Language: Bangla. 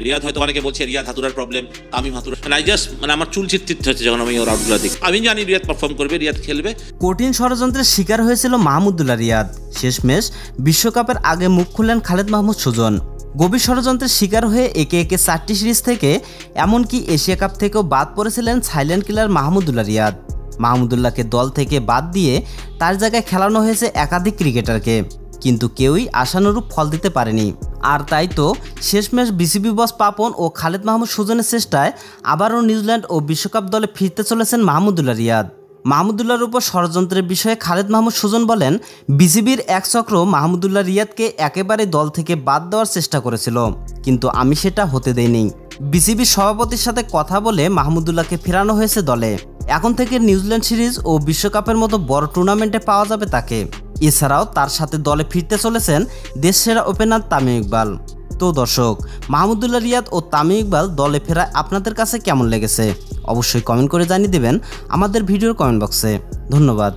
রিয়াদ হয়তো অনেকে বলছে রিয়াদ হাতুরার problem, Tamim Hathuru, I just আমার চুল চিত্তিত হচ্ছে যখন আমি ওর আউটগুলো দেখি। আমি জানি রিয়াদ পারফর্ম করবে, রিয়াদ খেলবে। কঠিন ষড়যন্ত্রের শিকার হয়েছিল মাহমুদুল্লাহ রিয়াদ। শেষমেশ বিশ্বকাপের আগে মুখ খুললেন খালেদ মাহমুদ সুজন। গভীর ষড়যন্ত্রের শিকার হয়ে একে একে 4টি সিরিজ থেকে এমনকি এশিয়া কাপ থেকেও বাদ পড়েছিলেন সাইলেন্ট কিলার মাহমুদুল্লাহ রিয়াদ। মাহমুদুল্লাহকে দল থেকে বাদ দিয়ে তার জায়গায় খেলানো হয়েছে একাধিক ক্রিকেটারকে, কিন্তু কেউই আশানুরূপ ফল দিতে পারেনি। আর তাই তো শেষমেশ বিসিবি বস পাপন ও খালেদ মাহমুদ সুজনের চেষ্টায় আবারও নিউজিল্যান্ড ও বিশ্বকাপ দলে ফিরতে চলেছেন মাহমুদুল্লাহ রিয়াদ। মাহমুদুল্লাহর উপর ষড়যন্ত্রের বিষয়ে খালেদ মাহমুদ সুজন বলেন, বিসিবির এক চক্র মাহমুদুল্লাহ রিয়াদকে একেবারে দল থেকে বাদ দেওয়ার চেষ্টা করেছিল, কিন্তু আমি সেটা হতে দেইনি। বিসিবির সভাপতির সাথে কথা বলে মাহমুদুল্লাহকে ফেরানো হয়েছে দলে। এখন থেকে নিউজিল্যান্ড সিরিজ ও বিশ্বকাপের মতো বড় টুর্নামেন্টে পাওয়া যাবে তাকে। এছাড়াও তার সাথে দলে ফিরতে চলেছেন দেশসেরা ওপেনার তামিম ইকবাল। তো দর্শক, মাহমুদুল্লাহ রিয়াদ ও তামিম ইকবাল দলে ফেরা আপনাদের কাছে কেমন লেগেছে অবশ্যই কমেন্ট করে জানিয়ে দেবেন আমাদের ভিডিওর কমেন্ট বক্সে। ধন্যবাদ।